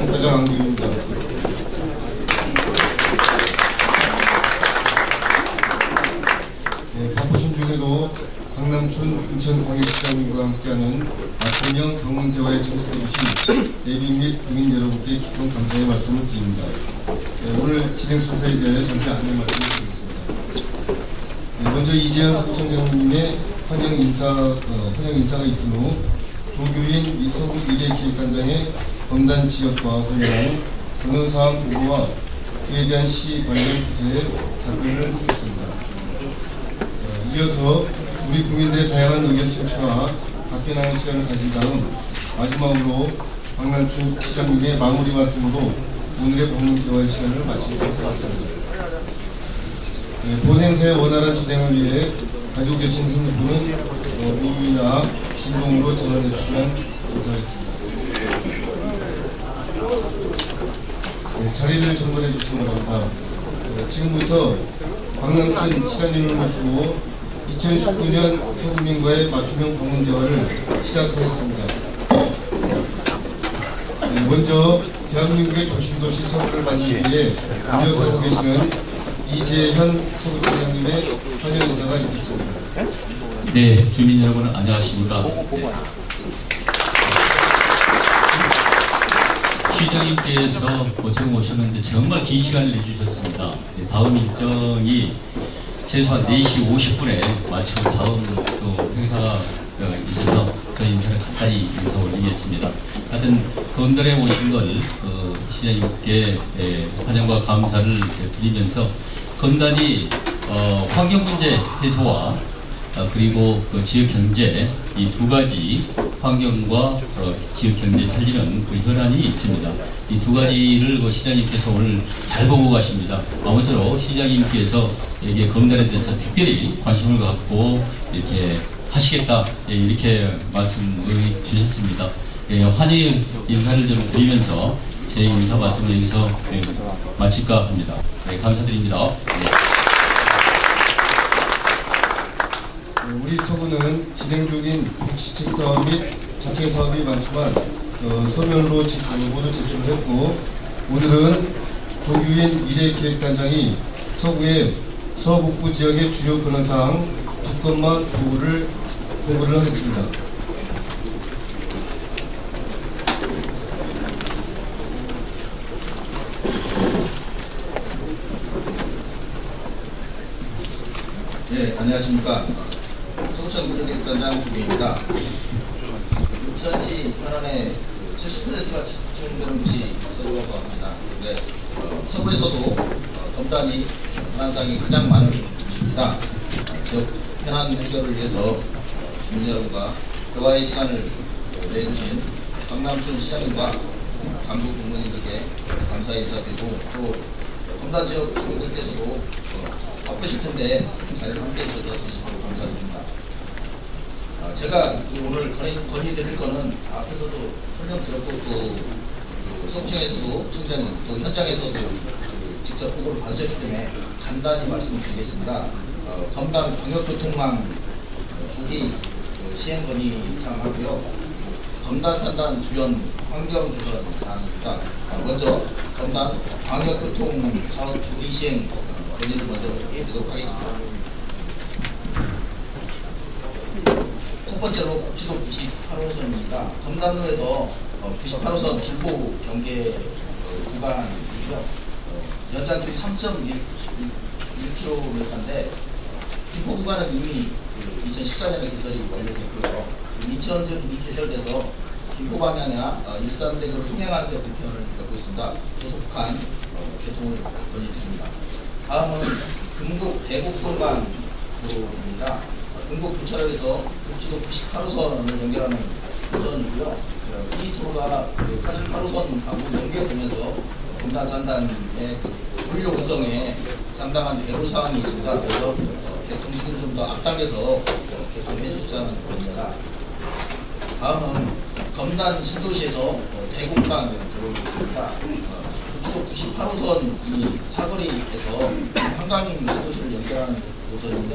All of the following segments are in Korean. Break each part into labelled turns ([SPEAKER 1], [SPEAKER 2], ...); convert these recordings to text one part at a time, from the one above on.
[SPEAKER 1] 회장 안규입니다. 바쁘신 중에도 강남춘 인천광역시장님과 함께하는 아천명 경운대화에 참석해주신 예비 및 국민 여러분께 깊은 감사의 말씀을 드립니다. 오늘 진행 순서에 대해 잠시 안내 말씀을 드리겠습니다. 먼저 이재현 서구청장님의 환영 인사가 있은 후 조규인 서구 미래기획단장의 검단 지역과 관련한 변호사항 보고와 그에 대한 시 관련 부서에 답변을 드리겠습니다. 이어서 우리 국민들의 다양한 의견 청취와 답변하는 시간을 가진 다음 마지막으로 박남춘 시장님의 마무리 말씀으로 오늘의 방문 대화의 시간을 마치도록 하겠습니다. 본 행사의 원활한 진행을 위해 가지고 계신 핸드폰은 미미나 진동으로 전화해 주시면 감사하겠습니다. 자리를 정돈해 주시기 바랍니다. 지금부터 박남춘 시장님을 모시고 2019년 서구민과의 맞춤형 방문 대화를 시작하겠습니다. 먼저 대한민국의 조심도시 서구를 만들기 위해 노력하고 계시는 이재현 서구청장님의 환영 인사가 있겠습니다.
[SPEAKER 2] 네, 주민 여러분 안녕하십니까. 시장님께서 고청 오셨는데 정말 긴 시간을 내주셨습니다. 다음 일정이 최소한 4시 50분에 마치고 다음 또 행사가 있어서 저희 인사를 간단히 인사 올리겠습니다. 하여튼 건달에 오신 걸 시장님께 환영과 감사를 드리면서 건달이 환경문제 해소와 그리고 그 지역경제 이 두 가지 환경과 지역경제 살리는 그 현안이 있습니다. 이 두 가지를 시장님께서 오늘 잘 보고 가십니다. 아무쪼록 시장님께서 이게 건달에 대해서 특별히 관심을 갖고 이렇게 하시겠다 이렇게 말씀을 주셨습니다. 환영 인사를 좀 드리면서 제 인사 말씀을 여기서 마칠까 합니다. 감사드립니다.
[SPEAKER 1] 우리 서구는 진행 중인 국시책 사업 및 자체 사업이 많지만 서면으로 모두 제출했고 오늘은 조규인 미래기획단장이 서구의 서북부 지역의 주요 근원사항 2건만 보고를 하겠습니다.
[SPEAKER 3] 네, 안녕하십니까. 서구청 미래기획단장 조규입니다. 부천시 현안의 70%가 집중되는 곳이 서구라고 합니다. 근데 서구에서도 검단이 현안상이 가장 많은 곳입니다. 지역 현안 해결을 위해서 주민 여러분과 대화의 시간을 내주신 박남춘 시장님과 당국 공무원님들께 감사의 인사드리고 또 검단 지역 주민들께서도 바쁘실 텐데 자리를 함께 해주셔서 진심으로 감사드립니다. 제가 오늘 건의드릴 거는 앞에서도 설명드렸고 또 서구청에서도 청장 또 현장에서도 직접 보고를 받으셨기 때문에 간단히 말씀드리겠습니다. 검단 광역교통망 조기 시행 건의 사항하고요. 검단 산단 주연 환경 조절 사항입니다. 먼저 검단 광역교통 사업 조기 시행 건의를 먼저 해드리도록 하겠습니다. 첫 번째로 국지도 98호선입니다. 검단로에서 98호선 김포 경계 구간이고요. 연장距离 3.1km인데 김포 구간은 이미 2014년에 개설이 완료됐고요. 인천점 이 개설돼서 김포 방향이나 일산대교를 통행하는 데 불편을 겪고 있습니다. 소속한 교통을 건의드립니다. 다음은 금곡 대곡동간 도로입니다. 금곡 부차역에서 국지도 98호선을 연결하는 도선이고요. 이 도로가 88호선하고 연결되면서 검단 산단의 물류 운송에 상당한 애로사항이 있습니다. 그래서 교통시기를 좀 더 앞당겨서 개통해 주시자는 겁니다. 다음은 검단 신도시에서 대곡간 도로입니다. 국지도 98호선 이 사거리에서 한강 신도시를 연결하는 노선인데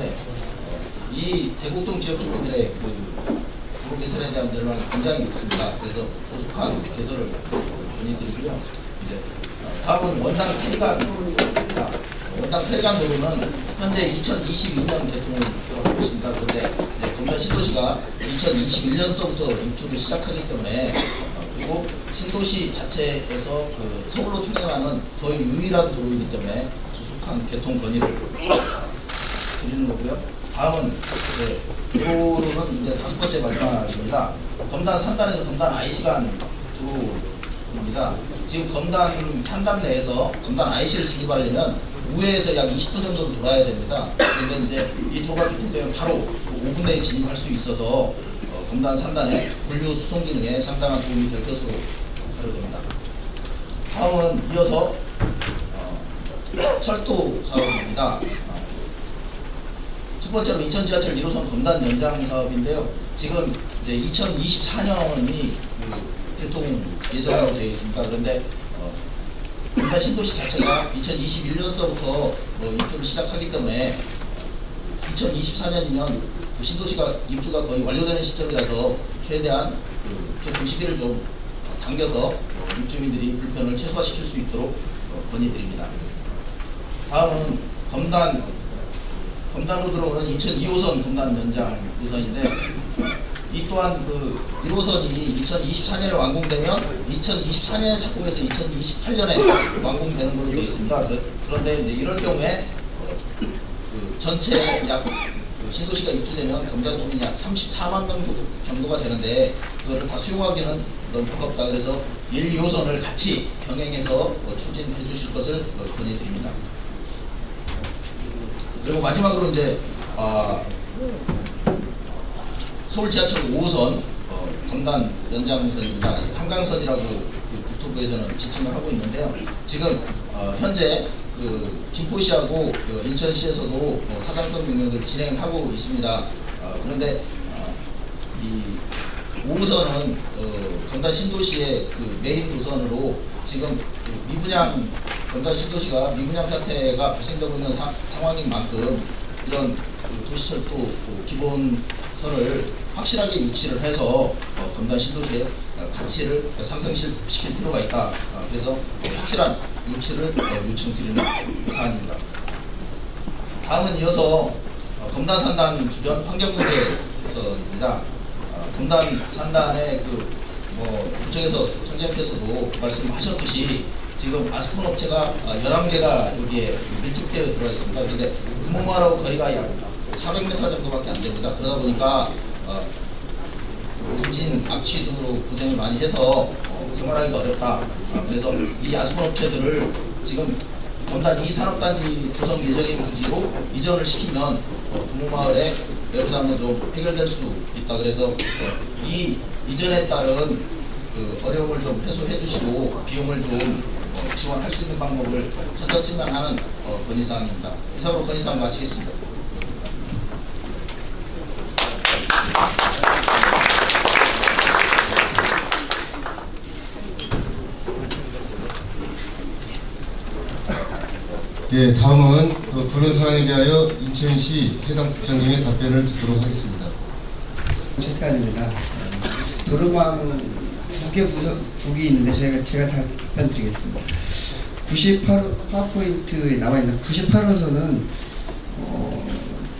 [SPEAKER 3] 이 대곡동 지역 주민들의 도로 개설에 대한 열망이 굉장히 높습니다. 그래서 소속한 개설을 건의드리고요. 이제 다음은 원당 폐간입니다. 원당 폐간 도로는 현재 2022년 개통을 하고 있습니다. 그런데 검단 신도시가 2021년서부터 입주를 시작하기 때문에 그리고 신도시 자체에서 그 서울로 통행하는 거의 유일한 도로이기 때문에 조속한 개통 건의를 드리는 거고요. 다음은 도로는 이제 5번째 마지막입니다. 검단 3단에서 검단 IC간 도로입니다. 지금 검단 3단 내에서 검단 IC를 진입하려면 우회에서 약 20분 정도 돌아야 됩니다. 그런데 이제 이 도로가 개통되면 바로 5분 내에 진입할 수 있어서 검단 3단의 분류 수송 기능에 상당한 도움이 될 것으로 사료됩니다. 다음은 이어서 철도 사업입니다. 첫 번째로 인천 지하철 1호선 검단 연장 사업인데요. 지금 이제 2024년이 개통 예정으로 되어 있습니다. 그런데 검단 신도시 자체가 2021년서부터 입주를 시작하기 때문에 2024년이면 그 신도시가 입주가 거의 완료되는 시점이라서 최대한 그 개통 시기를 좀 당겨서 입주민들이 불편을 최소화시킬 수 있도록 건의드립니다. 다음은 검단으로 들어오는 인천 2호선 검단 연장 노선인데 이 또한 그 1호선이 2024년에 완공되면 2024년에 착공해서 2028년에 완공되는 걸로 되어 있습니다. 그런데 이제 이럴 경우에 그 전체 약 그 신도시가 입주되면 검단 주민이 약 34만 명 정도가 되는데 그거를 다 수용하기는 너무 버겁다. 그래서 1, 2호선을 같이 병행해서 추진해 주실 것을 건의드립니다. 그리고 마지막으로 이제 서울 지하철 5호선 검단 연장선입니다. 한강선이라고 국토부에서는 지칭을 하고 있는데요. 지금 현재 그 김포시하고 인천시에서도 하강선 용역을 진행하고 있습니다. 그런데 이 5호선은 검단 신도시의 그 메인 노선으로 지금 그 미분양 검단 신도시가 미분양 사태가 발생되고 있는 상황인 만큼 이런 그 도시철도 기본선을 확실하게 유치를 해서 검단 신도시의 가치를 상승시킬 필요가 있다. 그래서 확실한 유치를 요청드리는 사안입니다. 다음은 이어서 검단 산단 주변 환경문제 개선입니다. 검단 산단의 구청에서 청장님께서도 말씀하셨듯이 지금 아스콘 업체가 11개가 여기에 밀집되어 들어가 있습니다. 그런데 금호마을하고 거리가 약 400m 정도밖에 안 됩니다. 그러다 보니까 부진, 악취 등으로 고생을 많이 해서 생활하기가 어렵다. 그래서 이 아스콘 업체들을 지금 검단 2산업단지 조성 예정인 부지로 이전을 시키면 금호마을의 내부상은 좀 해결될 수 있다. 그래서 이 이전에 따른 그 어려움을 좀 해소해 주시고 비용을 좀 지원할 수 있는 방법을 찾았으면 하는 건의사항입니다. 이상으로 건의사항 마치겠습니다.
[SPEAKER 1] 예, 다음은 그런 사안에 대하여 인천시 해당 국장님의 답변을 듣도록 하겠습니다.
[SPEAKER 4] 최태환입니다. 도로망 2개 국이 있는데 제가 다 답변 드리겠습니다. 98호 파워포인트에 나와 있는 98호선은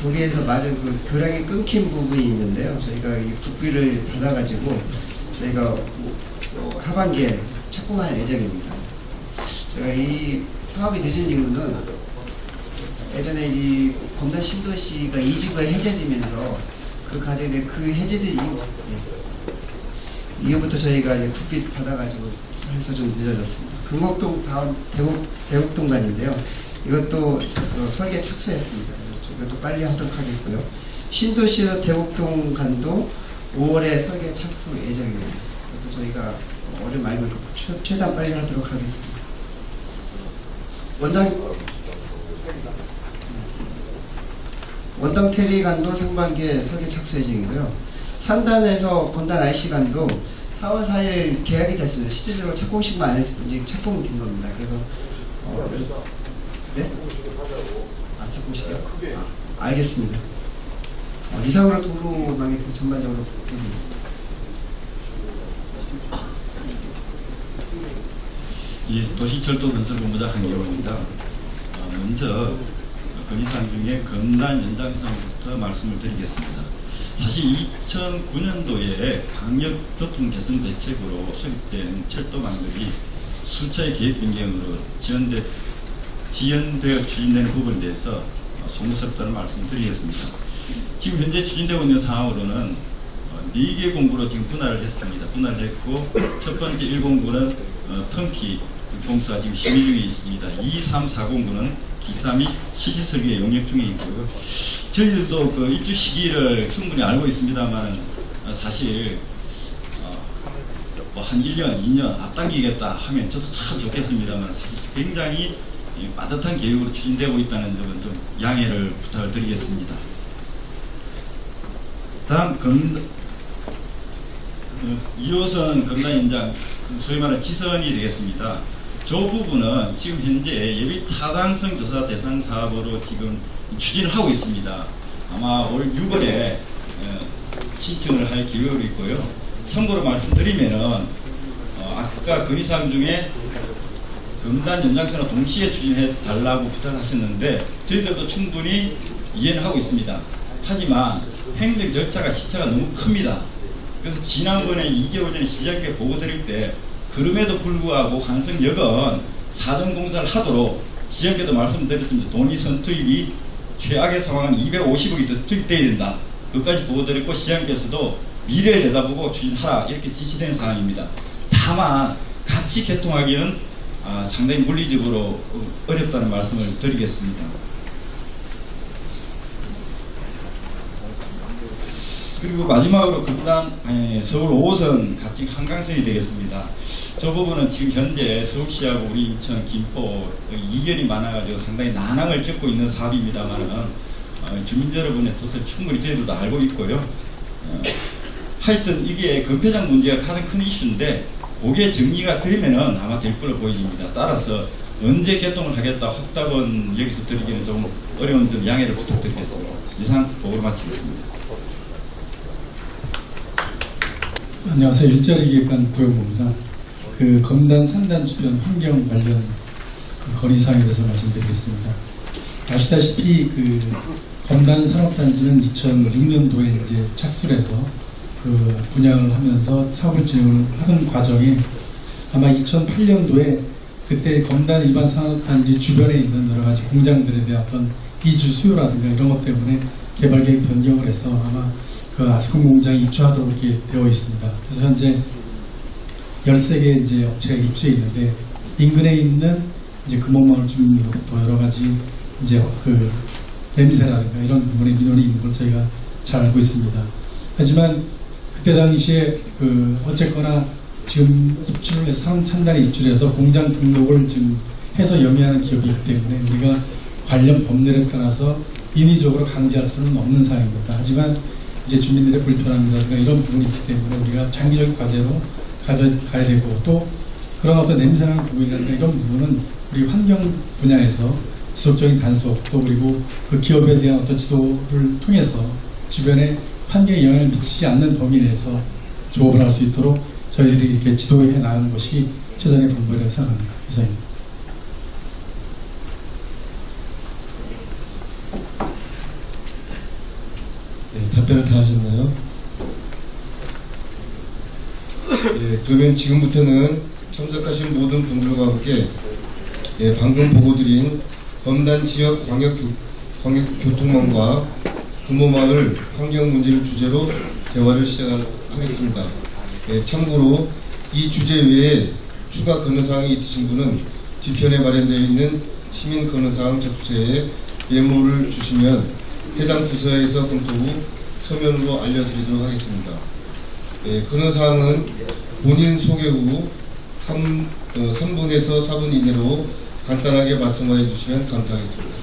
[SPEAKER 4] 도계에서 맞은 그 교량이 끊긴 부분이 있는데요. 저희가 이 국비를 받아가지고 저희가 하반기에 착공할 예정입니다. 제가 이 사업이 늦은 이유는 예전에 이 검단 신도시가 2지구가 해제되면서 그 과정에 그 해제된 이후부터 저희가 이제 국비 받아가지고 해서 좀 늦어졌습니다. 금옥동 다음 대곡동간인데요. 이것도 설계 착수했습니다. 이것도 빨리 하도록 하겠고요. 신도시에서 대곡동간도 5월에 설계 착수 예정입니다. 이것도 저희가 어려움 말고 최대한 빨리 하도록 하겠습니다. 원당 테리간도 상반기에 설계 착수 예정이고요. 산단에서 검단 IC간도 4월 4일 계약이 됐습니다. 실질적으로 착공식만 안 했을 뿐 착공이 된 겁니다. 그래서 네? 착공식이요? 알겠습니다. 이상으로 도로망에 대해서 전반적으로 보겠습니다.
[SPEAKER 5] 도시철도건설본부장 한기호입니다. 먼저 건의사항 중에 검단 연장선부터 말씀을 드리겠습니다. 사실 2009년도에 광역교통 개선 대책으로 수립된 철도망들이 수차의 계획 변경으로 지연되어 추진되는 부분에 대해서 송구스럽다는 말씀을 드리겠습니다. 지금 현재 추진되고 있는 상황으로는 4개 공구로 지금 분할을 했습니다. 분할했고 첫 번째 1공구는 턴키 공사가 지금 심의 중에 있습니다. 2, 3, 4공구는 기타 및 실지 설계 용역 중에 있고요. 저희들도 그 입주 시기를 충분히 알고 있습니다만 사실 뭐 한 1년, 2년 앞당기겠다 하면 저도 참 좋겠습니다만 사실 굉장히 빠듯한 계획으로 추진되고 있다는 점은 좀 양해를 부탁을 드리겠습니다. 다음 2호선 검단 연장, 소위 말하는 지선이 되겠습니다. 저 부분은 지금 현재 예비 타당성 조사 대상 사업으로 지금 추진을 하고 있습니다. 아마 올 6월에 신청을 할 계획으로 있고요. 참고로 말씀드리면은 아까 건의사항 중에 검단 연장선을 동시에 추진해 달라고 부탁하셨는데 저희들도 충분히 이해는 하고 있습니다. 하지만 행정 절차가 시차가 너무 큽니다. 그래서 지난번에 2개월 전에 시장께 보고 드릴 때 그럼에도 불구하고 환승역은 사전 공사를 하도록 시장께도 말씀드렸습니다. 돈이선 투입이 최악의 상황은 250억이 더 투입돼야 된다. 그것까지 보고 드렸고 시장께서도 미래를 내다보고 추진하라 이렇게 지시된 상황입니다. 다만 같이 개통하기는 상당히 물리적으로 어렵다는 말씀을 드리겠습니다. 그리고 마지막으로 검단 서울 5호선 가칭 한강선이 되겠습니다. 저 부분은 지금 현재 서울시하고 우리 인천, 김포 이견이 많아가지고 상당히 난항을 겪고 있는 사업입니다만은 주민 여러분의 뜻을 충분히 저희들도 알고 있고요. 하여튼 이게 건폐장 문제가 가장 큰 이슈인데 그게 정리가 되면은 아마 될 걸로 보입니다. 따라서 언제 개통을 하겠다 확답은 여기서 드리기는 좀 어려운 점 양해를 부탁드리겠습니다. 이상 보고를 마치겠습니다.
[SPEAKER 6] 안녕하세요. 일자리 기획관 구영모입니다. 그 검단 산단 주변 환경 관련 그 건의사항에 대해서 말씀드리겠습니다. 아시다시피 그 검단 산업단지는 2006년도에 이제 착수를 해서 그 분양을 하면서 사업을 진행하던 과정에 아마 2008년도에 그때 검단 일반 산업단지 주변에 있는 여러 가지 공장들에 대한 어떤 이주 수요라든가 이런 것 때문에 개발 계획 변경을 해서 아마 그 아스콘 공장에 입주하도록 이렇게 되어 있습니다. 그래서 현재 13개 이제 업체가 입주해 있는데 인근에 있는 이제 금호마을 주민으로부터 여러 가지 이제 그 냄새라든가 이런 부분에 민원이 있는 걸 저희가 잘 알고 있습니다. 하지만 그때 당시에 그 어쨌거나 지금 입주를 해서 상단에 입주를 해서 공장 등록을 지금 해서 영위하는 기업이 있기 때문에 우리가 관련 법률에 따라서 인위적으로 강제할 수는 없는 사항입니다. 하지만 이제 주민들의 불편함이라든가 이런 부분이 있기 때문에 우리가 장기적 과제로 가져가야 되고 또 그런 어떤 냄새나는 부분이라든가 이런 부분은 우리 환경 분야에서 지속적인 단속 또 그리고 그 기업에 대한 어떤 지도를 통해서 주변에 환경에 영향을 미치지 않는 범위 내에서 조업을 할 수 있도록 저희들이 이렇게 지도해 나가는 것이 최선의 방법이라고 생각합니다. 이상입니다.
[SPEAKER 1] 네, 답변을 다 하셨나요? 네, 그러면 지금부터는 참석하신 모든 분들과 함께 방금 보고드린 검단 지역 광역교통망과 금호마을 환경 문제를 주제로 대화를 시작하겠습니다. 참고로 이 주제 외에 추가 건의사항이 있으신 분은 뒤편에 마련되어 있는 시민 건의사항 접수체에 메모를 주시면 해당 부서에서 검토 후 서면으로 알려드리도록 하겠습니다. 건의사항은 본인 소개 후 3분에서 4분 이내로 간단하게 말씀해 주시면 감사하겠습니다.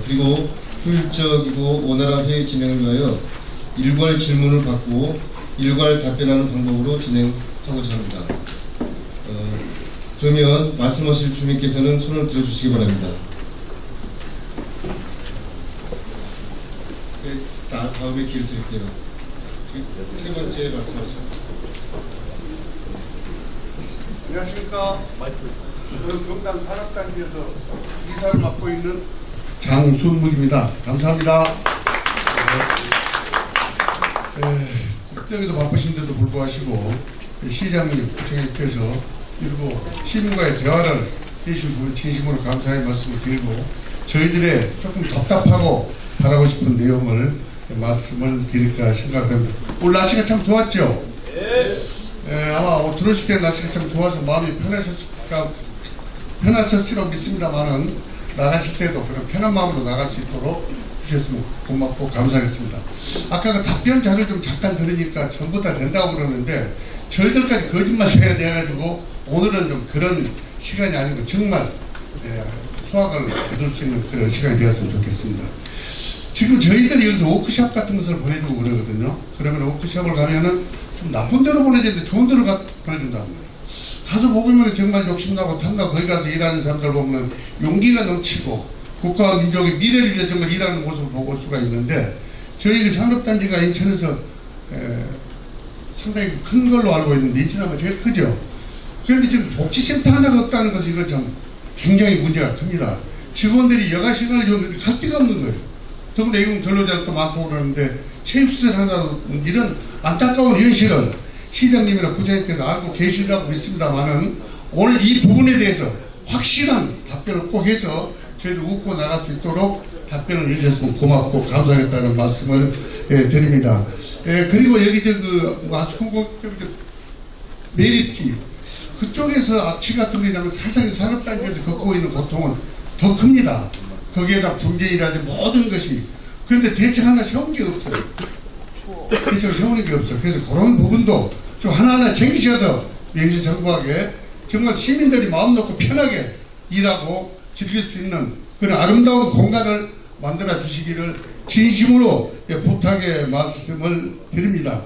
[SPEAKER 1] 그리고 효율적이고 원활한 회의 진행을 위하여 일괄 질문을 받고 일괄 답변하는 방법으로 진행하고자 합니다. 그러면 말씀하실 주민께서는 손을 들어주시기 바랍니다. 다음에 기회 드릴게요. 세 번째 말씀하시죠.
[SPEAKER 7] 안녕하십니까. 저는 금단 산업단지에서 이사를 맡고 있는 장순묵입니다. 감사합니다. 국정에도 바쁘신데도 불구하시고 시장님, 부총리께서 그리고 시민과의 대화를 해주신 분 진심으로 감사의 말씀을 드리고 저희들의 조금 답답하고 바라고 싶은 내용을 말씀을 드릴까 생각합니다. 오늘 날씨가 참 좋았죠? 아마 들어오실 때 날씨가 참 좋아서 마음이 편하셨으리라고 믿습니다만은 나가실 때도 그런 편한 마음으로 나갈 수 있도록 주셨으면 고맙고 감사하겠습니다. 아까 그 답변 자료를 좀 잠깐 들으니까 전부 다 된다고 그러는데 저희들까지 거짓말 해야 돼가지고 오늘은 좀 그런 시간이 아니고 정말 수학을 거둘 수 있는 그런 시간이 되었으면 좋겠습니다. 지금 저희들이 여기서 워크숍 같은 것을 보내주고 그러거든요. 그러면 워크숍을 가면은 좀 나쁜 데로 보내주는데 좋은 데로 보내준단 말이에요. 가서 보면 정말 욕심나고 탐나고 거기 가서 일하는 사람들 보면 용기가 넘치고 국가와 민족의 미래를 위해 정말 일하는 모습을 보고 올 수가 있는데 저희 산업단지가 인천에서 상당히 큰 걸로 알고 있는데 인천하면 제일 크죠. 그런데 지금 복지센터 하나가 없다는 것은 이건 참 굉장히 문제가 큽니다. 직원들이 여가 시간을 주는데 갈 데가 없는 거예요. 더군다나 이건 근로자도 많고 그러는데 체육시설 하나 이런 안타까운 현실을 시장님이나 부장님께서 알고 계시다고 믿습니다만은 오늘 이 부분에 대해서 확실한 답변을 꼭 해서 저희들 웃고 나갈 수 있도록 답변을 해주셨으면 고맙고 감사하겠다는 말씀을 드립니다. 그리고 여기 아스콘고 메리티 그쪽에서 악취 같은 게 나면 사실 산업단지에서 겪고 있는 고통은 더 큽니다. 거기에다 분쟁이라든지 모든 것이. 그런데 대책 하나 세운 게 없어요. 대책을 세우는 게 없어요. 그래서 그런 부분도 좀 하나하나 챙기셔서 명실상부하게 정말 시민들이 마음 놓고 편하게 일하고 즐길 수 있는 그런 아름다운 공간을 만들어 주시기를 진심으로 부탁의 말씀을 드립니다.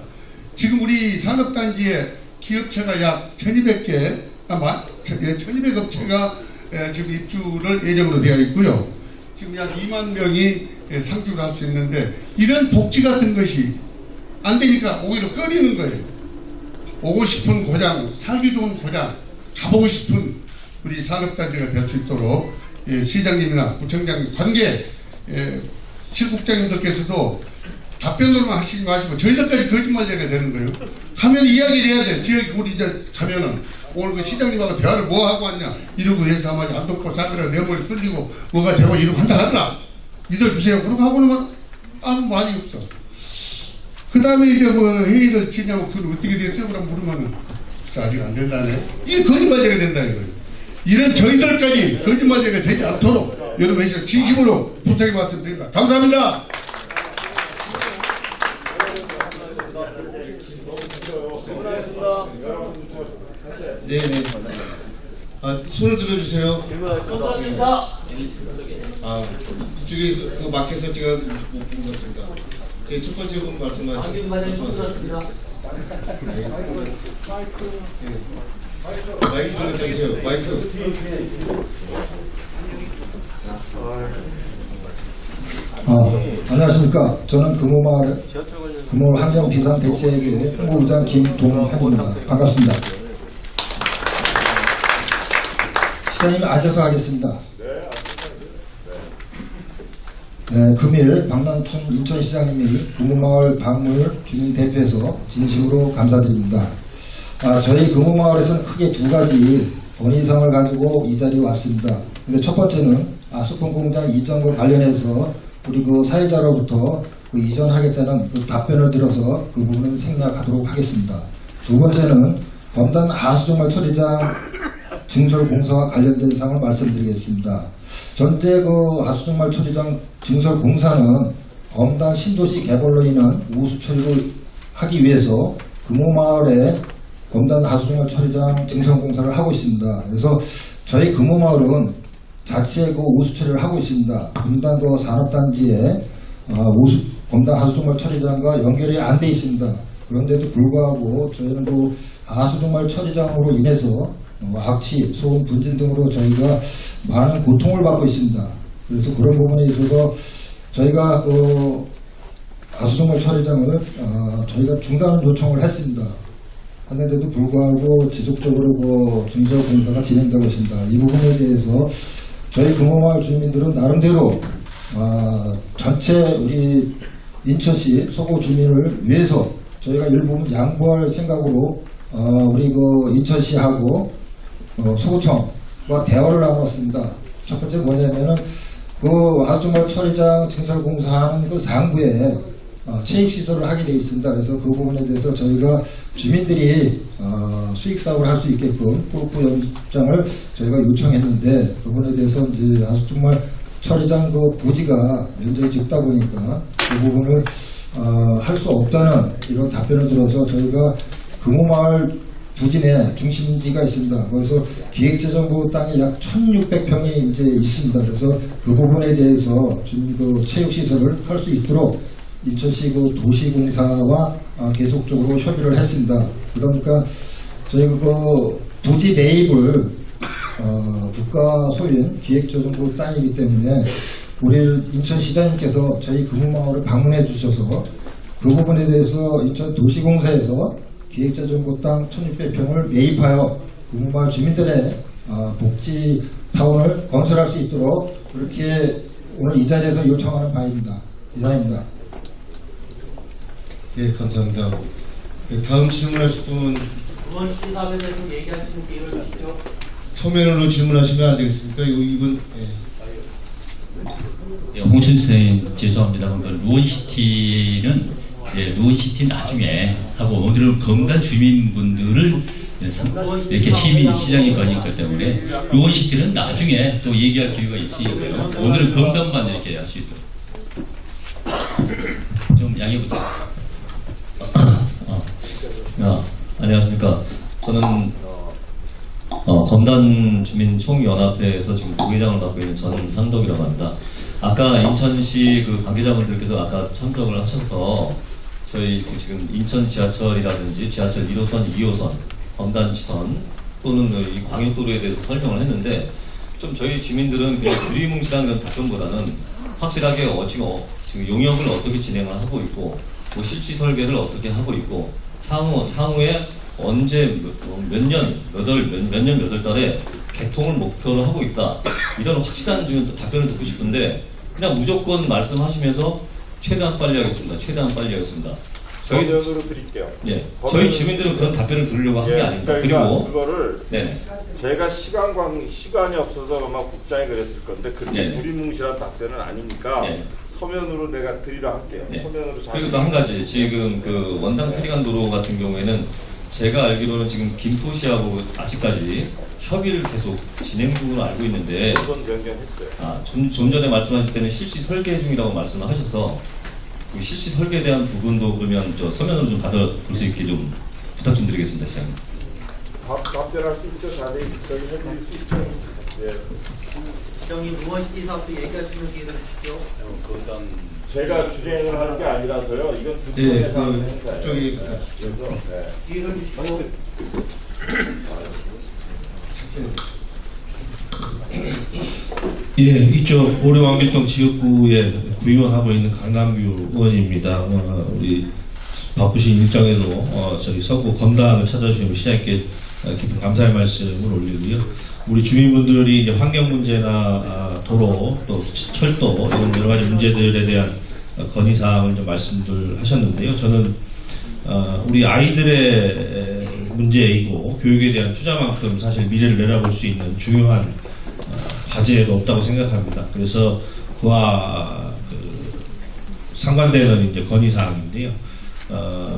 [SPEAKER 7] 지금 우리 산업단지에 기업체가 약 1200개, 1200업체가 지금 입주를 예정으로 되어 있고요. 지금 약 2만 명이 상주를 할 수 있는데 이런 복지 같은 것이 안 되니까 오히려 꺼리는 거예요. 오고 싶은 고장, 살기 좋은 고장, 가보고 싶은 우리 산업단지가 될 수 있도록 시장님이나 구청장님, 관계 실국장님들께서도 답변으로만 하시지 마시고 저희들까지 거짓말 얘기가 되는 거예요. 가면 이야기를 해야 돼. 지역에 우리 이제 가면은 오늘 그 시장님하고 대화를 뭐 하고 왔냐 이러고 해서 아마 안동골 사그라 내 머리 끌리고 뭐가 되고 이러고 한다 하더라. 믿어주세요. 그러고 하고는 아무 말이 없어. 그 다음에 이제 뭐 회의를 지냐고 그건 어떻게 됐어요? 그럼 물으면은 아직 안 된다네. 이게 거짓말 얘기가 된다 이거예요. 이런 저희들까지 거짓말 얘기가 되지 않도록 여러분 진심으로 부탁의 말씀드립니다. 감사합니다.
[SPEAKER 1] 네네. 손을 들어주세요.
[SPEAKER 3] 감사합니다.
[SPEAKER 1] 그쪽에 그 마켓을 제가 못 본 것 같습니다. 제 첫 번째 분 말씀하신. 마이크 좀 해주세요. 마이크.
[SPEAKER 8] 안녕하십니까. 저는 금호마을 환경비상대책의 홍보부장 김동현입니다. 반갑습니다. 시장님 앉아서 하겠습니다. 금일 박남춘 인천시장님이 금호마을 방문 주민 대표에서 진심으로 감사드립니다. 저희 금호마을에서는 크게 두 가지 건의사항을 가지고 이 자리에 왔습니다. 근데 첫 번째는 아스콘 공장 이전과 관련해서 우리 그 사회자로부터 그 이전하겠다는 그 답변을 들어서 그 부분을 생략하도록 하겠습니다. 두 번째는 검단 하수종말 처리장 증설 공사와 관련된 사항을 말씀드리겠습니다. 전체 그 하수종말 처리장 증설 공사는 검단 신도시 개발로 인한 우수 처리를 하기 위해서 금호마을에 검단 하수종말 처리장 증설 공사를 하고 있습니다. 그래서 저희 금호마을은 자체 그 우수 처리를 하고 있습니다. 금단도 산업단지에 검단 하수종말 처리장과 연결이 안 돼 있습니다. 그런데도 불구하고 저희는 그 하수종말 처리장으로 인해서 악취, 소음, 분진 등으로 저희가 많은 고통을 받고 있습니다. 그래서 그런 부분에 있어서 저희가 하수종말 처리장을 저희가 중단 요청을 했습니다. 하는데도 불구하고 지속적으로 증설 공사가 진행되고 있습니다. 이 부분에 대해서 저희 금호마을 주민들은 나름대로 전체 우리 인천시 서구 주민을 위해서 저희가 일부분 양보할 생각으로 우리 그 인천시하고 서구청과 대화를 나눴습니다. 첫 번째 뭐냐면은 그 하주말 처리장 증설공사하는 그 상부에 체육시설을 하게 되어 있습니다. 그래서 그 부분에 대해서 저희가 주민들이 수익사업을 할 수 있게끔 골프 연장을 저희가 요청했는데 그 부분에 대해서 이제 하주말 처리장 그 부지가 면적이 적다 보니까 그 부분을 할 수 없다는 이런 답변을 들어서 저희가 금호마을 부지 내 중심지가 있습니다. 거기서 기획재정부 땅이 약 1600평이 이제 있습니다. 그래서 그 부분에 대해서 주민 그 체육시설을 할 수 있도록 인천시 그 도시공사와 계속적으로 협의를 했습니다. 그러니까 저희가 그 부지 매입을 국가 소유인 기획재정부 땅이기 때문에 우리 인천시장님께서 저희 금호마을을 방문해 주셔서 그 부분에 대해서 인천도시공사에서 기획재정부 땅 1600평을 매입하여 금호마을 주민들의 복지타운을 건설할 수 있도록 그렇게 오늘 이 자리에서 요청하는 바입니다. 이상입니다.
[SPEAKER 1] 예, 감사합니다. 다음 질문하실 분
[SPEAKER 9] 의원 시사업에 대해서 얘기할 수 있는 기회를 주시죠.
[SPEAKER 1] 서면으로 질문하시면 안 되겠습니까? 이분
[SPEAKER 2] 예, 홍순 선생님 죄송합니다. 루원시티는 루원시티 나중에 하고 오늘은 검단 주민분들을 이렇게 시장이 거니까 때문에 루원시티는 나중에 또 얘기할 기회가 있으니까요. 오늘은 검단만 이렇게 할 수 있도록 좀 양해 부탁드립니다. 안녕하십니까. 저는 검단 주민 총연합회에서 지금 부회장을 맡고 있는 전상덕이라고 합니다. 아까 인천시 그 관계자분들께서 아까 참석을 하셔서 저희 그 지금 인천 지하철이라든지 지하철 1호선, 2호선, 검단지선 또는 이 광역도로에 대해서 설명을 했는데 좀 저희 주민들은 그냥 두리뭉실한 그런 답변보다는 확실하게 지금 용역을 어떻게 진행을 하고 있고 뭐 실시 설계를 어떻게 하고 있고 향후에 언제 몇 년 몇 월 달에 개통을 목표로 하고 있다 이런 확실한 답변을 듣고 싶은데 그냥 무조건 말씀하시면서 최대한 빨리 하겠습니다.
[SPEAKER 10] 서면으로 드릴게요.
[SPEAKER 2] 네, 저희 주민들은 그런 답변을 들으려고 한 게 아닙니다.
[SPEAKER 10] 그리고 그거를
[SPEAKER 2] 네.
[SPEAKER 10] 제가 시간이 없어서 아마 국장이 그랬을 건데 그렇게
[SPEAKER 2] 네.
[SPEAKER 10] 두리뭉실한 답변은 아니니까
[SPEAKER 2] 네.
[SPEAKER 10] 서면으로 내가 드리려 할게요.
[SPEAKER 2] 네.
[SPEAKER 10] 서면으로 잘.
[SPEAKER 2] 그리고 또 한 가지 지금 그 원당 페리간도로 같은 경우에는 제가 알기로는 지금 김포시하고 아직까지 협의를 계속 진행 중으로 알고 있는데
[SPEAKER 10] 우선 변경했어요.
[SPEAKER 2] 좀 전에 말씀하실 때는 실시 설계 중이라고 말씀을 하셔서 그 실시 설계에 대한 부분도 그러면 저 서면으로 좀 받아볼 수 있게 좀 부탁 좀 드리겠습니다, 시장님.
[SPEAKER 10] 답변할 수 있죠. 자세히 저기 해드릴 수 있죠. 예.
[SPEAKER 9] 시장님 루원시티 사업도 얘기할 수 있는 기회를 주시죠.
[SPEAKER 10] 제가 주재를 하는 게 아니라서요. 이건
[SPEAKER 1] 예,
[SPEAKER 10] 부처에서 하는
[SPEAKER 1] 그
[SPEAKER 10] 행사예요.
[SPEAKER 1] 저기
[SPEAKER 10] 그래서
[SPEAKER 9] 기회를 주시고.
[SPEAKER 11] 예, 이쪽 오류왕빌동 지역구에 구의원하고 있는 강남규 의원입니다. 우리 바쁘신 일정에도 저희 서구 검단을 찾아주시고 시장님께 깊은 감사의 말씀을 올리고요. 우리 주민분들이 이제 환경 문제나 도로 또 철도 이런 여러 가지 문제들에 대한 건의 사항을 좀 말씀들 하셨는데요. 저는 우리 아이들의 문제이고 교육에 대한 투자만큼 사실 미래를 내다볼 수 있는 중요한 과제도 없다고 생각합니다. 그래서 그와 상관되는 이제 건의 사항인데요.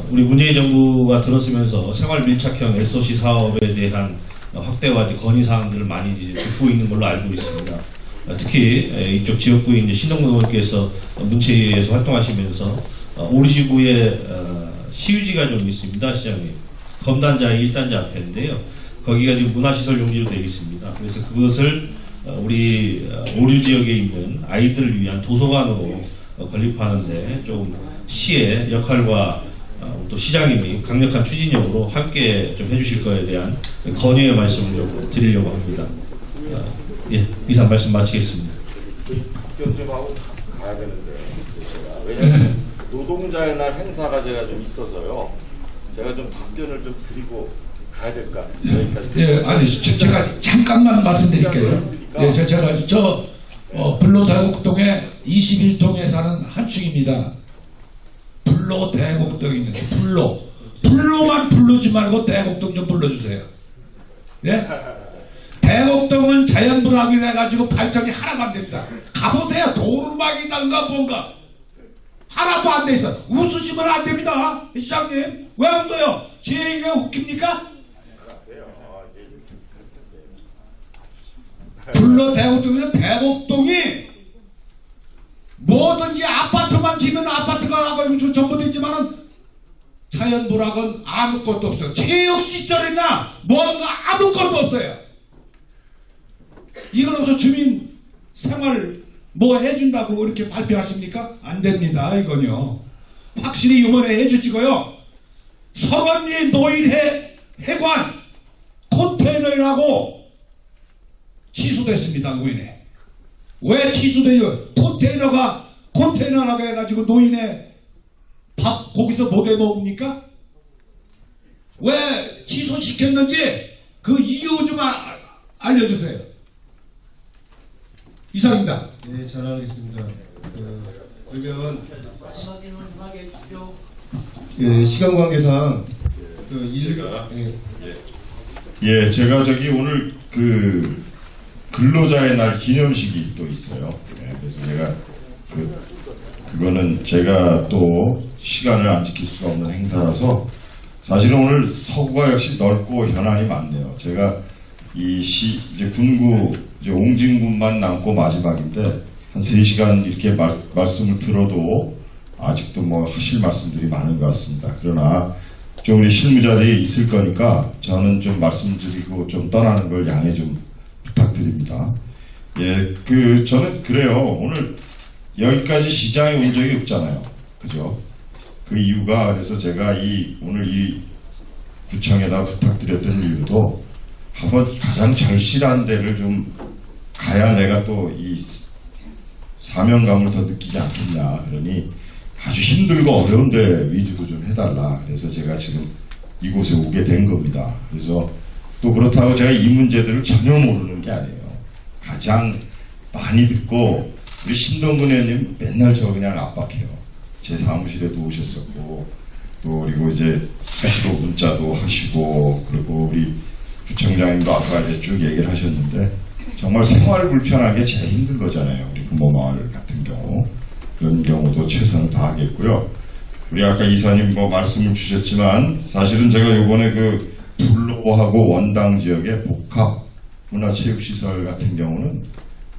[SPEAKER 11] 우리 문재인 정부가 들었으면서 생활 밀착형 SOC 사업에 대한 확대와 건의 사항들을 많이 이제 듣고 있는 걸로 알고 있습니다. 특히 이쪽 지역구인 신동근 의원께서 문체위에서 활동하시면서 오류지구에 시유지가 좀 있습니다, 시장님. 검단자의 1단지 앞인데요. 거기가 지금 문화시설 용지로 되어 있습니다. 그래서 그것을 우리 오류 지역에 있는 아이들을 위한 도서관으로 건립하는데 좀 시의 역할과 또 시장님이 강력한 추진력으로 함께 좀 해주실 거에 대한 건의의 말씀을 좀 드리려고 합니다. 예, 이상 말씀 마치겠습니다.
[SPEAKER 10] 답변 좀 하고 가야 되는데 왜냐하면 노동자의 날 행사가 제가 좀 있어서요. 제가 좀 답변을 좀 드리고 가야 될까? 여기까지.
[SPEAKER 12] 예, 아니 제가 잠깐만 말씀드릴게요. 예, 제가 불로대곡동에 21동에 사는 한충입니다. 불로대곡동에 있는 불로만 부르지 말고 대곡동 좀 불러주세요. 예? 대곡동은 자연분화기로 해가지고 발전이 하나도 안 됩니다. 가보세요. 도루막이단가 뭔가 하나도 안 돼 있어. 웃으시면 안 됩니다. 시장님 왜 웃어요? 제 얘기가 웃깁니까? 불로 대곡동에서 대곡동이 뭐든지 아파트만 지면 아파트가 나고 전부 되지만은 자연불학은 아무것도 없어요. 체육시설이나 뭔가 아무것도 없어요. 이거로서 주민 생활 뭐 해준다고 이렇게 발표하십니까? 안 됩니다. 이건요. 확실히 이번에 해주시고요. 서건리 노일해 해관 컨테이너라고 취소됐습니다. 노인에. 왜 취소돼요? 컨테이너라고 해가지고 노인에 밥 거기서 못 해 먹습니까? 왜 취소시켰는지 그 이유 좀 알려주세요. 이상입니다.
[SPEAKER 1] 네, 잘 알겠습니다. 그러면
[SPEAKER 9] 질문 좀 하게 해주십시오.
[SPEAKER 1] 시간 관계상
[SPEAKER 13] 예, 제가 오늘 근로자의 날 기념식이 또 있어요. 예, 그래서 제가 그거는 제가 또 시간을 안 지킬 수가 없는 행사라서 사실은 오늘 서구가 역시 넓고 현안이 많네요. 제가 이제 군구 옹진군만 남고 마지막인데 한 3시간 이렇게 말씀을 들어도 아직도 뭐 하실 말씀들이 많은 것 같습니다. 그러나 좀 우리 실무자들이 있을 거니까 저는 좀 말씀드리고 좀 떠나는 걸 양해 좀 부탁드립니다. 예, 저는 그래요. 오늘 여기까지 시장에 온 적이 없잖아요. 그죠? 그 이유가 그래서 제가 오늘 이 구청에다 부탁드렸던 이유도 한번 가장 절실한 데를 좀 가야 내가 또 이 사명감을 더 느끼지 않겠냐. 그러니 아주 힘들고 어려운데 위주로 좀 해달라. 그래서 제가 지금 이곳에 오게 된 겁니다. 그래서 또 그렇다고 제가 이 문제들을 전혀 모르는 게 아니에요. 가장 많이 듣고 우리 신동근 의원님 맨날 저 그냥 압박해요. 제 사무실에도 오셨었고 또 그리고 이제 수시로 문자도 하시고 그리고 우리 부청장님도 아까 이제 쭉 얘기를 하셨는데 정말 생활 불편하게 제일 힘든 거잖아요. 우리 금호마을 같은 경우 그런 경우도 최선을 다하겠고요. 우리 아까 이사님 뭐 말씀을 주셨지만 사실은 제가 요번에 불로하고 원당 지역의 복합 문화체육시설 같은 경우는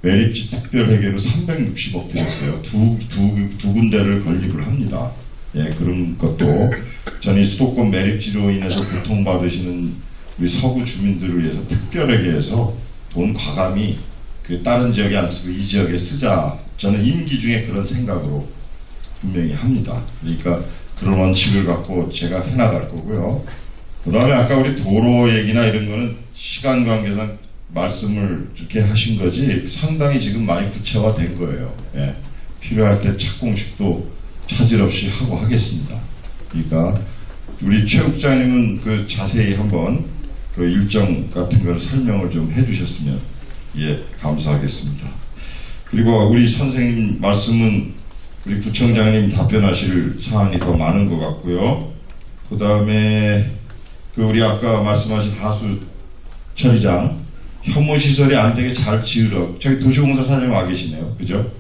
[SPEAKER 13] 매립지 특별회계로 360억 들였어요. 두 군데를 건립을 합니다. 예, 그런 것도 전 이 수도권 매립지로 인해서 고통받으시는 우리 서구 주민들을 위해서 특별회계에서 돈 과감히 다른 지역에 안 쓰고 이 지역에 쓰자. 저는 임기 중에 그런 생각으로 분명히 합니다. 그러니까 그런 원칙을 갖고 제가 해나갈 거고요. 그 다음에 아까 우리 도로 얘기나 이런 거는 시간 관계상 말씀을 이렇게 하신 거지 상당히 지금 많이 구체화된 거예요. 예. 필요할 때 착공식도 차질 없이 하고 하겠습니다. 그러니까 우리 최 국장님은 자세히 한번 일정 같은 걸 설명을 좀 해주셨으면 예 감사하겠습니다. 그리고 우리 선생님 말씀은 우리 구청장님 답변하실 사안이 더 많은 것 같고요. 그 다음에 우리 아까 말씀하신 하수 처리장 혐오시설이 안 되게 잘 지으러 저기 도시공사 사장님 와 계시네요. 그죠?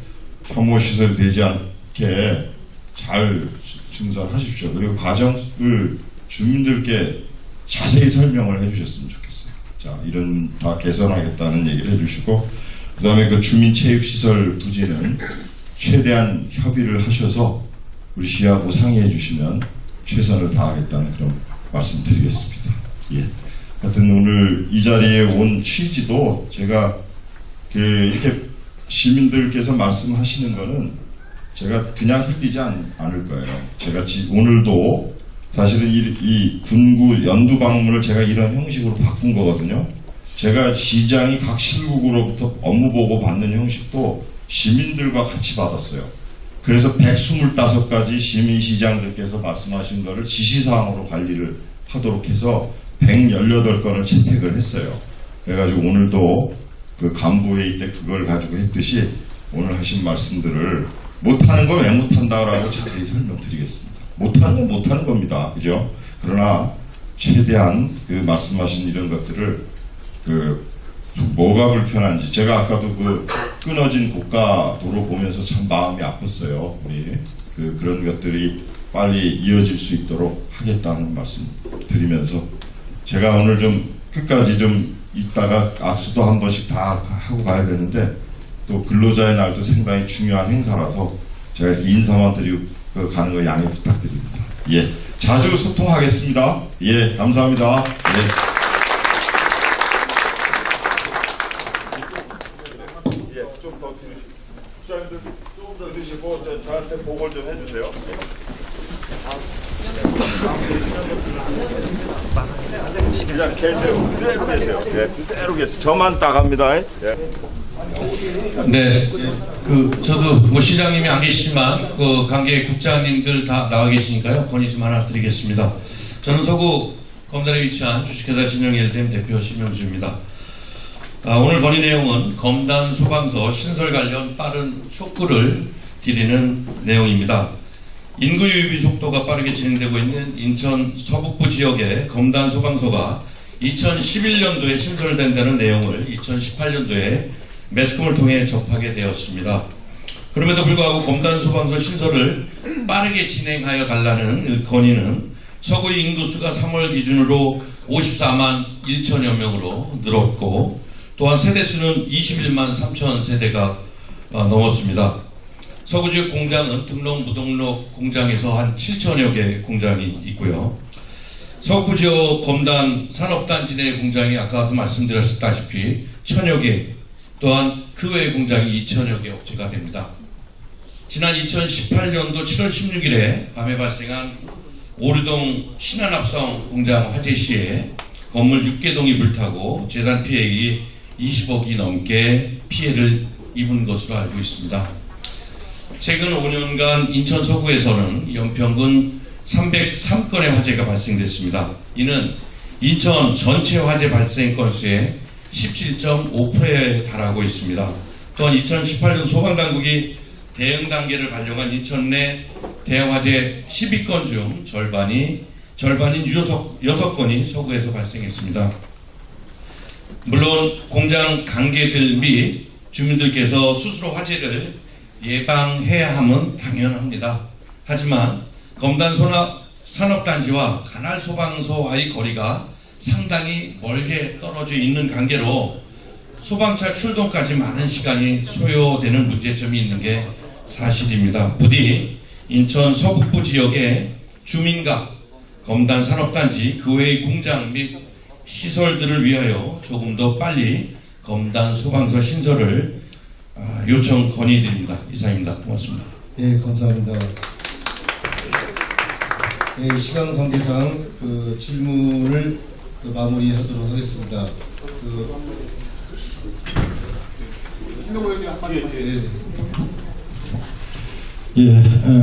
[SPEAKER 13] 혐오시설이 되지 않게 잘 증설하십시오. 그리고 과정을 주민들께 자세히 설명을 해주셨으면 좋겠어요. 자, 이런 다 개선하겠다는 얘기를 해주시고 그 다음에 주민체육시설 부지는 최대한 협의를 하셔서 우리 시하고 상의해 주시면 최선을 다하겠다는 그런 말씀 드리겠습니다. 예. 하여튼 오늘 이 자리에 온 취지도 제가 이렇게 시민들께서 말씀하시는 거는 제가 그냥 흘리지 않을 거예요. 제가 오늘도 사실은 이 군구 연두 방문을 제가 이런 형식으로 바꾼 거거든요. 제가 시장이 각 실국으로부터 업무 보고 받는 형식도 시민들과 같이 받았어요. 그래서 125가지 시민시장들께서 말씀하신 것을 지시사항으로 관리를 하도록 해서 118건을 채택을 했어요. 그래가지고 오늘도 그 간부회의 때 그걸 가지고 했듯이 오늘 하신 말씀들을 못하는 거 왜 못한다라고 자세히 설명드리겠습니다. 못하는 건 못하는 겁니다. 그죠? 그러나 최대한 그 말씀하신 이런 것들을 뭐가 불편한지 제가 아까도 그 끊어진 고가도로 보면서 참 마음이 아팠어요. 우리 그런 것들이 빨리 이어질 수 있도록 하겠다는 말씀 드리면서 제가 오늘 좀 끝까지 좀 있다가 악수도 한 번씩 다 하고 가야 되는데 또 근로자의 날도 상당히 중요한 행사라서 제가 이렇게 인사만 드리고 가는 거 양해 부탁드립니다. 예, 자주 소통하겠습니다. 예, 감사합니다. 예.
[SPEAKER 10] 좀 더 들으시고 부장님들 좀 더 드시고 저한테 보고를 좀 해주세요. 그냥 계세요. 그대로 계세요. 네, 그대로 계세요. 저만 따갑니다. 예.
[SPEAKER 12] 네, 저도 뭐 시장님이 안 계시지만 그 관계 국장님들 다 나와 계시니까요. 건의 좀 하나 드리겠습니다. 저는 서구 검단에 위치한 주식회사 신영일댐 대표 신명주입니다. 오늘 건의 내용은 검단 소방서 신설 관련 빠른 촉구를 드리는 내용입니다. 인구 유입 속도가 빠르게 진행되고 있는 인천 서북부 지역의 검단 소방서가 2011년도에 신설된다는 내용을 2018년도에 매스컴을 통해 접하게 되었습니다. 그럼에도 불구하고 검단 소방서 신설을 빠르게 진행하여 달라는 건의는 서구 인구수가 3월 기준으로 54만 1천여 명으로 늘었고 또한 세대수는 21만 3천 세대가 넘었습니다. 서구 지역 공장은 등록 무등록 공장에서 한 7천여 개 공장이 있고요. 서구 지역 검단 산업단지 내 공장이 아까도 말씀드렸다시피 1000여 개, 또한 그 외의 공장이 2000여 개 업체가 됩니다. 지난 2018년도 7월 16일에 밤에 발생한 오류동 신한합성 공장 화재 시에 건물 6개동이 불타고 재단 피해액이 20억이 넘게 피해를 입은 것으로 알고 있습니다. 최근 5년간 인천 서구에서는 연평균 303건의 화재가 발생됐습니다. 이는 인천 전체 화재 발생 건수의 17.5%에 달하고 있습니다. 또한 2018년 소방당국이 대응 단계를 발령한 인천 내 대형화재 12건 중 절반인 6건이 서구에서 발생했습니다. 물론 공장 관계들 및 주민들께서 스스로 화재를 예방해야 함은 당연합니다. 하지만 검단 산업단지와 간할 소방서와의 거리가 상당히 멀게 떨어져 있는 관계로 소방차 출동까지 많은 시간이 소요되는 문제점이 있는 게 사실입니다. 부디 인천 서북부 지역의 주민과 검단 산업단지 그 외의 공장 및 시설들을 위하여 조금 더 빨리 검단 소방서 신설을 요청 건의드립니다. 이상입니다. 고맙습니다.
[SPEAKER 1] 네, 감사합니다. 네, 시간 관계상 질문을 마무리하도록 하겠습니다.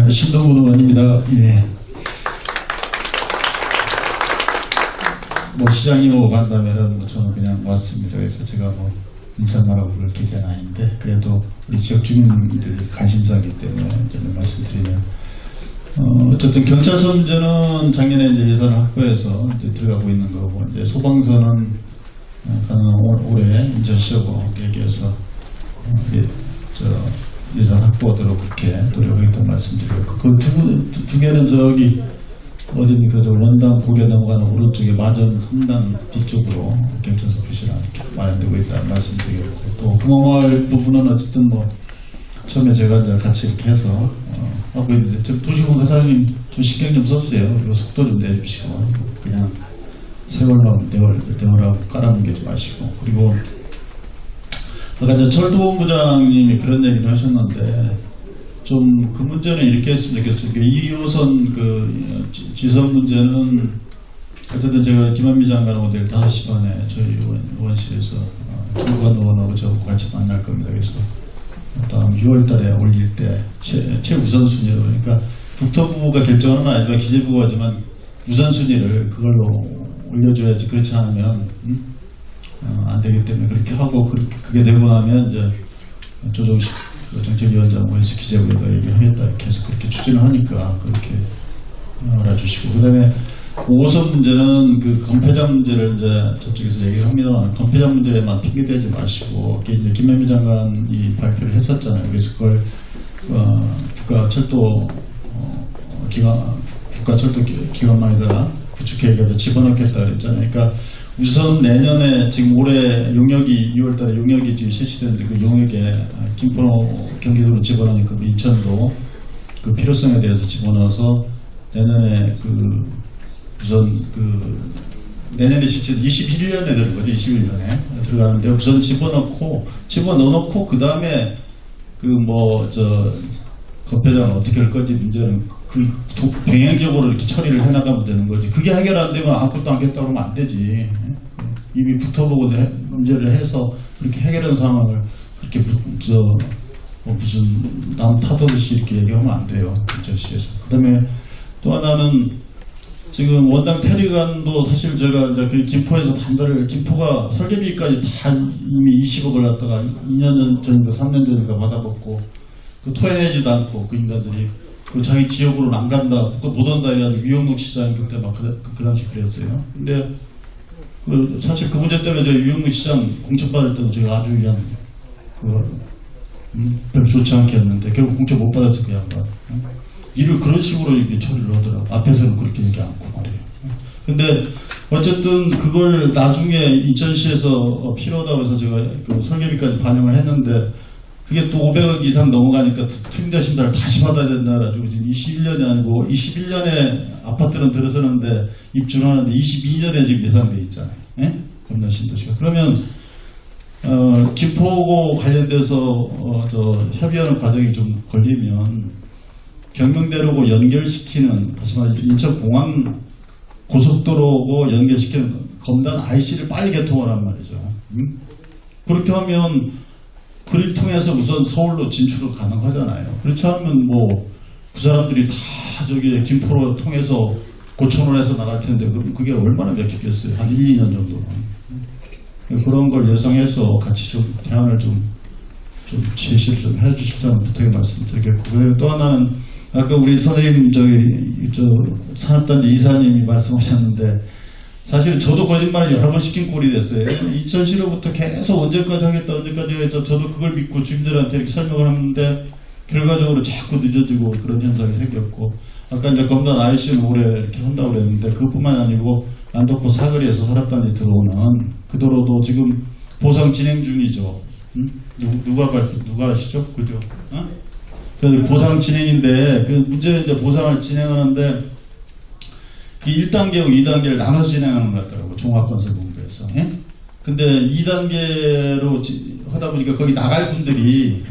[SPEAKER 6] 신동훈 의원입니다. 예. 뭐 시장이 오고 간다면은 저는 그냥 왔습니다. 그래서 제가 뭐 인사말하고 그럴 계제는 아닌데 그래도 우리 지역 주민들이 관심사이기 때문에 저는 말씀드리면 어쨌든 경찰서 문제는 작년에 이제 예산을 확보해서 이제 들어가고 있는 거고 이제 소방서는 가능한 올해 인천시하고 얘기해서 예산 확보하도록 그렇게 노력하겠다는 말씀드리고 그 두 개는 저기 어디입니까? 저 원당 고개 넘어가는 오른쪽에 마전 3단 뒤쪽으로 경찰서 표시를 이렇게 마련되고 있다는 말씀드리고 또 금호마을 부분은 어쨌든 뭐 처음에 제가 이제 같이 이렇게 해서 하고 있는데 도시공사장님 좀 신경 좀 써주세요. 그리고 속도 좀 내주시고 그냥 세월만 대월하고 깔아넘기지 마시고 그리고 아까 이제 철도본부장님이 그런 얘기를 하셨는데 좀 그 문제는 이렇게 했으면 좋겠어요. 2호선 지선 문제는 어쨌든 제가 김한미 장관하고 내일 5시 반에 저희 의원실에서 김관 의원하고 저하고 같이 만날 겁니다. 그래서 다음 6월달에 올릴 때 최우선순위로, 그러니까 국토부가 결정하는 건 아니지만 기재부가 하지만 우선순위를 그걸로 올려줘야지. 그렇지 않으면 안 되기 때문에 그렇게 하고, 그게 되고 나면 이제 조정식 정책위원장에서 기재부에다 얘기하겠다 이렇게 해서 그렇게 추진을 하니까 그렇게 알아주시고, 그 다음에 5호선 문제는 그 건폐장 문제를 이제 저쪽에서 얘기를 합니다만, 건폐장 문제에만 핑계대지 마시고, 이게 이제 김현미 장관이 발표를 했었잖아요. 그래서 그걸 국가철도 기관망에다가 구축 계획에다 집어넣겠다 그랬잖아요. 그러니까 우선 내년에 지금 올해 용역이 2월달에 용역이 지금 실시되는데, 그 용역에 김포 경기도로 집어넣으니까 그 인천도 그 필요성에 대해서 집어넣어서 내년에 우선 내년에 실제 21년에 되는 거죠. 21년에 들어가는데 우선 집어넣어놓고 그 다음에 건폐장을 어떻게 할 건지 문제는 병행적으로 이렇게 처리를 해나가면 되는 거지. 그게 해결 안 되면 아무것도 안 하겠다고 하면 안 되지. 이미 붙어보고 문제를 해서 그렇게 해결한 상황을 그렇게 무슨 남 타도듯이 이렇게 얘기하면 안 돼요. 인천시에서. 그 다음에 또 하나는 지금 원당 테리관도 사실 제가 이제 그 김포에서 반대를, 김포가 설계비까지 다 이미 20억을 갖다가 2년 전인가 3년 전인가 받아먹고, 토해내지도 않고 그 인간들이 자기 지역으로는 안 간다, 못 온다 해가지고 유영록 시장 그때 막 그 당시 그랬어요. 근데 사실 그 문제 때문에 유영록 시장 공천받을 때도 제가 아주 그냥 별로 좋지 않게 했는데 결국 공천 못 받아서 그 양반 일을 그런 식으로 이렇게 처리를 하더라고. 앞에서는 그렇게 얘기 않고 말이에요. 근데 어쨌든 그걸 나중에 인천시에서 필요하다고 해서 제가 그 설계비까지 반영을 했는데, 그게 또 500억 이상 넘어가니까 특례 심사를 다시 받아야 된다 가지고 지금 21년이 아니고 21년에 아파트는 들어서는데 입주를 하는데 22년에 지금 예상돼 있잖아요. 예? 건너 신도시가. 그러면 김포고 관련돼서 협의하는 과정이 좀 걸리면 경명대로고 연결시키는, 다시 말해 인천공항 고속도로고 연결시키는 검단 IC를 빨리 개통하란 말이죠. 그렇게 하면 그를 통해서 우선 서울로 진출을 가능하잖아요. 그렇지 않으면 그 사람들이 다 저기 김포로 통해서 고촌을 해서 나갈 텐데, 그럼 그게 얼마나 맥히겠어요? 한 1, 2년 정도는. 그런 걸 예상해서 같이 좀 대안을 좀 제시를 좀 해주십사는 부탁의 말씀드리겠고, 그리고 또 하나는 아까 우리 선생님 산업단지 이사님이 말씀하셨는데, 사실 저도 거짓말을 여러 번 시킨 꼴이 됐어요. 2015부터 계속 언제까지 하겠다 해서 저도 그걸 믿고 주민들한테 이렇게 설명을 하는데 결과적으로 자꾸 늦어지고 그런 현상이 생겼고, 아까 이제 검단 IC는 올해 이렇게 한다고 그랬는데 그것뿐만 아니고 안덕포 사거리에서 산업단지 들어오는 그 도로도 지금 보상 진행 중이죠. 누가 아시죠? 그죠? 보상 진행인데, 그 문제는 이제 보상을 진행하는데 1단계하고 2단계를 나눠서 진행하는 것 같더라고, 종합건설본부에서. 예? 근데 2단계로 하다 보니까 거기 나갈 분들이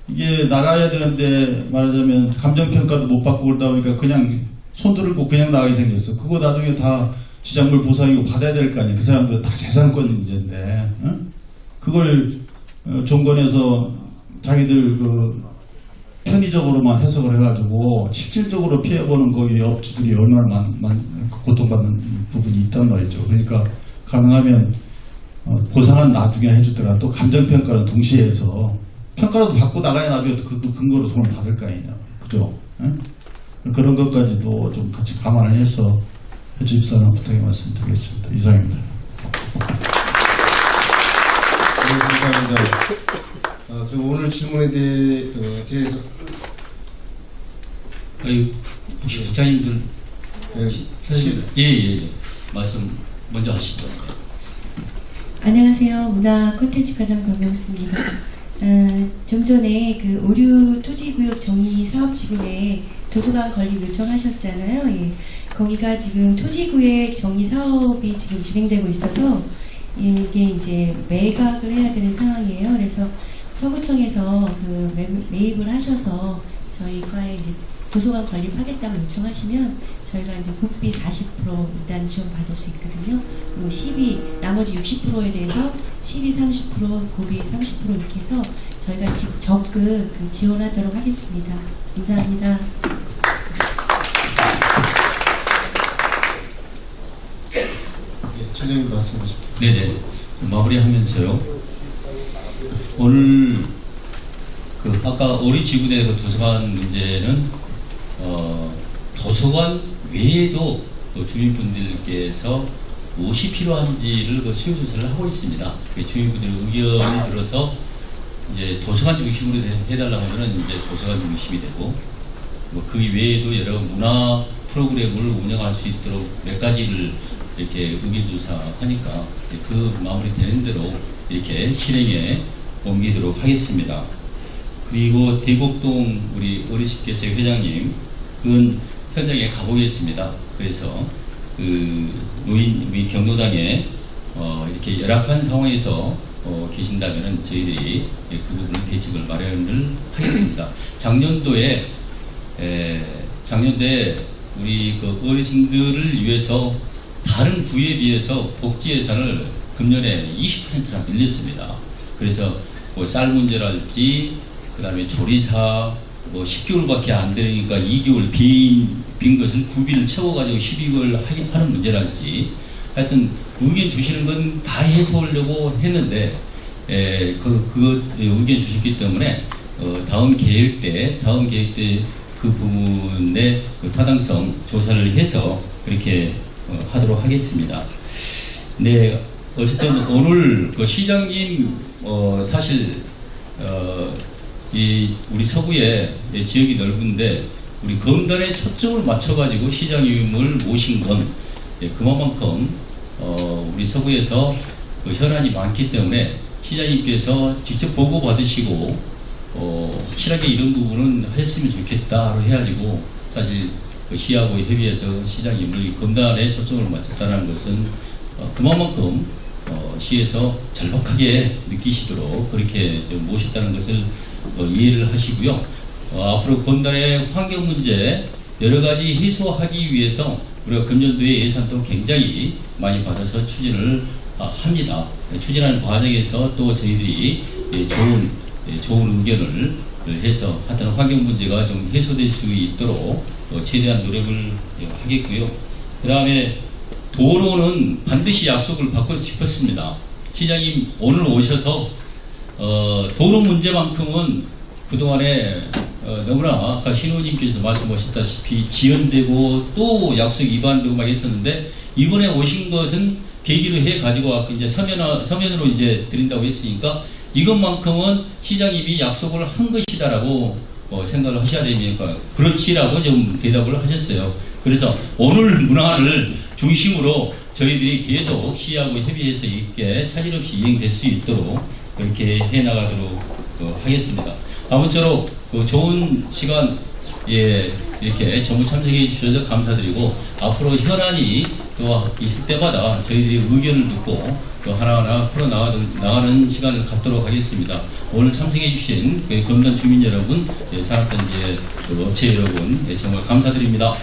[SPEAKER 6] 이게 나가야 되는데 말하자면 감정평가도 못 받고 그러다 보니까 그냥 손 들고 그냥 나가게 생겼어. 그거 나중에 다 지작물 보상이고 받아야 될 거 아니에요. 그 사람들 다 재산권 문제인데 그걸 정권에서 자기들 편의적으로만 해석을 해가지고 실질적으로 피해보는 거기 업주들이 얼마나 고통받는 부분이 있단 말이죠. 그러니까 가능하면 보상은 나중에 해주더라도 또 감정평가는 동시에 해서 평가라도 받고 나가야 나중에 그 근거로 돈을 받을 거 아니냐. 그죠? 그런 것까지도 좀 같이 감안을 해서 해주십사는 부탁의 말씀드리겠습니다. 이상입니다.
[SPEAKER 1] 네, 감사합니다. 오늘 질문에 대해서
[SPEAKER 2] 혹시 부장님들
[SPEAKER 1] 사실
[SPEAKER 2] 예. 말씀 먼저 하시죠.
[SPEAKER 14] 안녕하세요. 문화 콘텐츠 과장 박명수입니다. 좀 전에 그 오류 토지구역 정리 사업 지구에 도서관 건립 요청하셨잖아요. 예. 거기가 지금 토지구역 정리 사업이 지금 진행되고 있어서 이게 이제 매각을 해야 되는 상황이에요. 그래서 서구청에서 매입을 하셔서 저희 과에 이제 도서관 건립하겠다고 요청하시면 저희가 이제 국비 40% 일단 지원받을 수 있거든요. 그리고 시비 나머지 60%에 대해서 시비 30%, 고비 30% 이렇게 해서 저희가 적극 지원하도록 하겠습니다. 감사합니다.
[SPEAKER 1] 차장님 말씀하십시오.
[SPEAKER 2] 네네. 마무리하면서요. 오늘 아까 우리 지구대 도서관 문제는 도서관 외에도 주민분들께서 무엇이 필요한지를 수요조사를 하고 있습니다. 주민분들 의견을 들어서 이제 도서관 중심으로 해달라고 하면은 이제 도서관 중심이 되고 그 외에도 여러 문화 프로그램을 운영할 수 있도록 몇 가지를 이렇게 의견조사하니까 그 마무리되는 대로 이렇게 실행에 옮기도록 하겠습니다. 그리고 대곡동 우리 어르신께서 회장님 그건 현장에 가보겠습니다. 그래서 노인 우리 경로당에 이렇게 열악한 상황에서 계신다면은 저희들이 그 부분을 대책을 마련을 하겠습니다. 작년도에 우리 그 어르신들을 위해서 다른 구에 비해서 복지 예산을 금년에 20%나 늘렸습니다. 그래서 뭐 쌀 문제랄지 그다음에 조리사 10개월밖에 안 되니까 2개월 빈 것을 구비를 채워가지고 12개월 하는 문제랄지 하여튼 의견 주시는 건 다 해소하려고 했는데 그 의견 주셨기 때문에 다음 계획 때 그 부분의 그 타당성 조사를 해서 그렇게 하도록 하겠습니다. 네, 어쨌든 오늘 그 시장님 사실 우리 서구의 지역이 넓은데 우리 검단에 초점을 맞춰가지고 시장님을 모신 건 그만큼 우리 서구에서 그 현안이 많기 때문에 시장님께서 직접 보고 받으시고 확실하게 이런 부분은 했으면 좋겠다 해가지고 사실 그 시하고 협의해서 시장님을 검단에 초점을 맞췄다는 것은 그만큼 시에서 절박하게 느끼시도록 그렇게 좀 모셨다는 것을 이해를 하시고요. 앞으로 검단의 환경 문제 여러 가지 해소하기 위해서 우리가 금년도에 예산도 굉장히 많이 받아서 추진을 합니다. 추진하는 과정에서 또 저희들이 좋은 의견을 해서 하여튼 환경 문제가 좀 해소될 수 있도록 최대한 노력을 하겠고요. 그 다음에 도로는 반드시 약속을 받고 싶었습니다. 시장님 오늘 오셔서 도로 문제만큼은 그동안에 너무나 아까 신우님께서 말씀하셨다시피 지연되고 또 약속 위반되고 막 했었는데 이번에 오신 것은 계기로 해 가지고 아까 이제 서면으로 이제 드린다고 했으니까 이것만큼은 시장님이 약속을 한 것이다라고 생각을 하셔야 되니까 그렇지라고 좀 대답을 하셨어요. 그래서 오늘 문화를 중심으로 저희들이 계속 시하고 협의해서 있게 차질 없이 이행될 수 있도록 그렇게 해나가도록 하겠습니다. 아무쪼록 좋은 시간 이렇게 전부 참석해 주셔서 감사드리고 앞으로 현안이 또 있을 때마다 저희들이 의견을 듣고 또 하나하나 풀어나가는 시간을 갖도록 하겠습니다. 오늘 참석해 주신 검단 주민 여러분, 산업단지의 업체 여러분 정말 감사드립니다.